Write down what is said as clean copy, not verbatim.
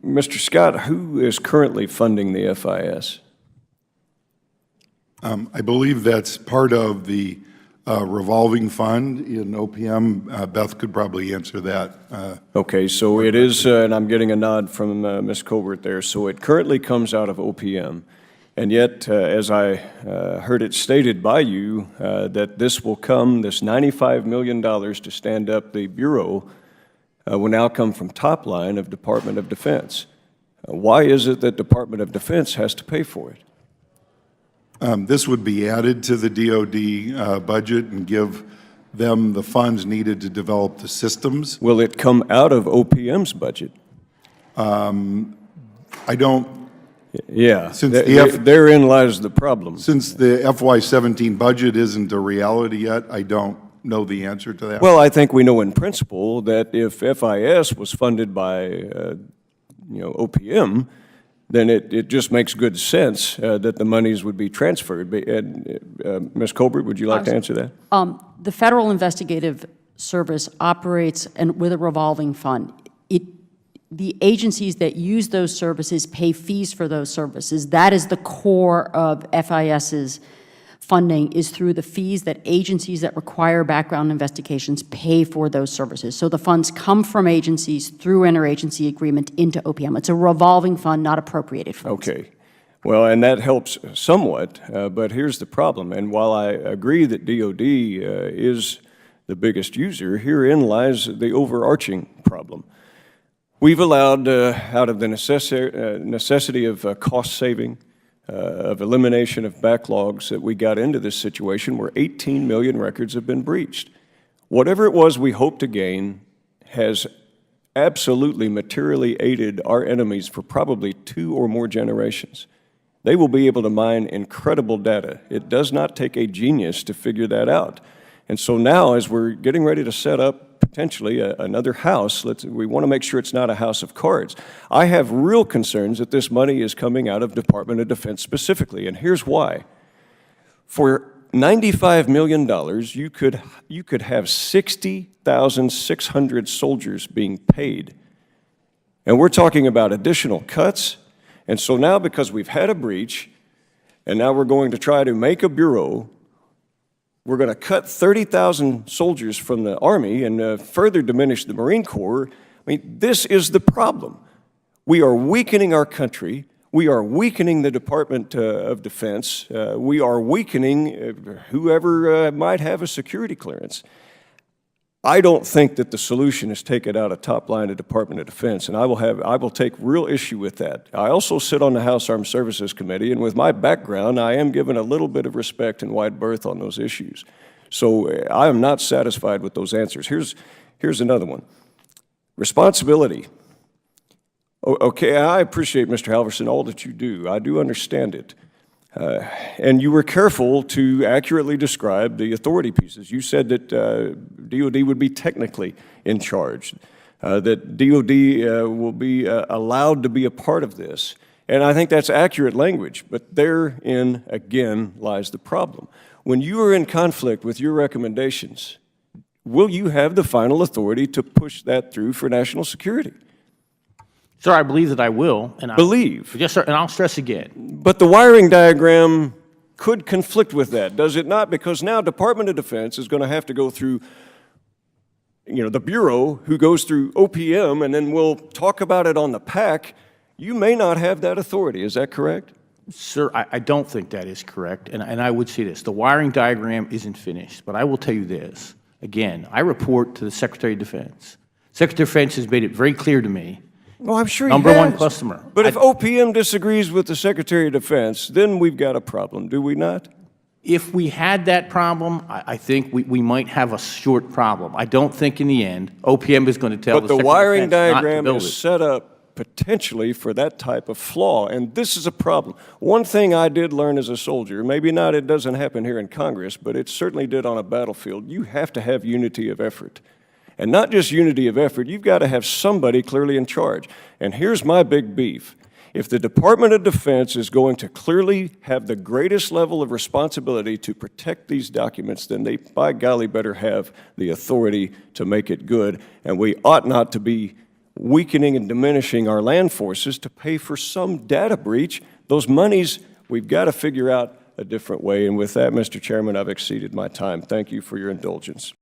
Mr. Scott, who is currently funding the FIS? I believe that's part of the revolving fund in OPM. Beth could probably answer that. Okay, so it is, and I'm getting a nod from Ms. Colbert there, so it currently comes out of OPM. And yet, as I heard it stated by you, that this will come, this $95 million to stand up the Bureau will now come from top line of Department of Defense. Why is it that Department of Defense has to pay for it? This would be added to the DoD budget and give them the funds needed to develop the systems. Will it come out of OPM's budget? I don't. Yeah, therein lies the problem. Since the FY17 budget isn't a reality yet, I don't know the answer to that. Well, I think we know in principle that if FIS was funded by, OPM, then it just makes good sense that the monies would be transferred. Ms. Colbert, would you like to answer that? The Federal Investigative Service operates with a revolving fund. The agencies that use those services pay fees for those services. That is the core of FIS's funding, is through the fees that agencies that require background investigations pay for those services. So the funds come from agencies through interagency agreement into OPM. It's a revolving fund, not appropriated funds. Okay. Well, and that helps somewhat, but here's the problem. And while I agree that DOD is the biggest user, herein lies the overarching problem. We've allowed, out of the necessity of cost saving, of elimination of backlogs, that we got into this situation where 18 million records have been breached. Whatever it was we hoped to gain has absolutely materially aided our enemies for probably 2 or more generations. They will be able to mine incredible data. It does not take a genius to figure that out. And so now, as we're getting ready to set up potentially another house, we want to make sure it's not a house of cards. I have real concerns that this money is coming out of Department of Defense specifically, and here's why. For $95 million, you could have 60,600 soldiers being paid. And we're talking about additional cuts. And so now, because we've had a breach, and now we're going to try to make a bureau, we're going to cut 30,000 soldiers from the Army and further diminish the Marine Corps. I mean, this is the problem. We are weakening our country. We are weakening the Department of Defense. We are weakening whoever might have a security clearance. I don't think that the solution is take it out of top line of Department of Defense, and I will take real issue with that. I also sit on the House Armed Services Committee, and with my background, I am given a little bit of respect and wide berth on those issues. So I am not satisfied with those answers. Here's another one. Responsibility. Okay, I appreciate, Mr. Halverson, all that you do. I do understand it. And you were careful to accurately describe the authority pieces. You said that DOD would be technically in charge, that DOD will be allowed to be a part of this. And I think that's accurate language, but therein, again, lies the problem. When you are in conflict with your recommendations, will you have the final authority to push that through for national security? Sir, I believe that I will. Believe? Yes, sir, and I'll stress again. But the wiring diagram could conflict with that, does it not? Because now Department of Defense is going to have to go through, the Bureau, who goes through OPM, and then we'll talk about it on the PAC. You may not have that authority. Is that correct? Sir, I don't think that is correct, and I would say this. The wiring diagram isn't finished, but I will tell you this. Again, I report to the Secretary of Defense. Secretary of Defense has made it very clear to me. Well, I'm sure Number one customer. But if OPM disagrees with the Secretary of Defense, then we've got a problem, do we not? If we had that problem, I think we might have a short problem. I don't think in the end OPM is going to tell the Secretary of Defense not to build it. But the wiring diagram is set up potentially for that type of flaw, and this is a problem. One thing I did learn as a soldier, maybe not, it doesn't happen here in Congress, but it certainly did on a battlefield. You have to have unity of effort. And not just unity of effort, you've got to have somebody clearly in charge. And here's my big beef. If the Department of Defense is going to clearly have the greatest level of responsibility to protect these documents, then they, by golly, better have the authority to make it good. And we ought not to be weakening and diminishing our land forces to pay for some data breach. Those monies, we've got to figure out a different way. And with that, Mr. Chairman, I've exceeded my time. Thank you for your indulgence.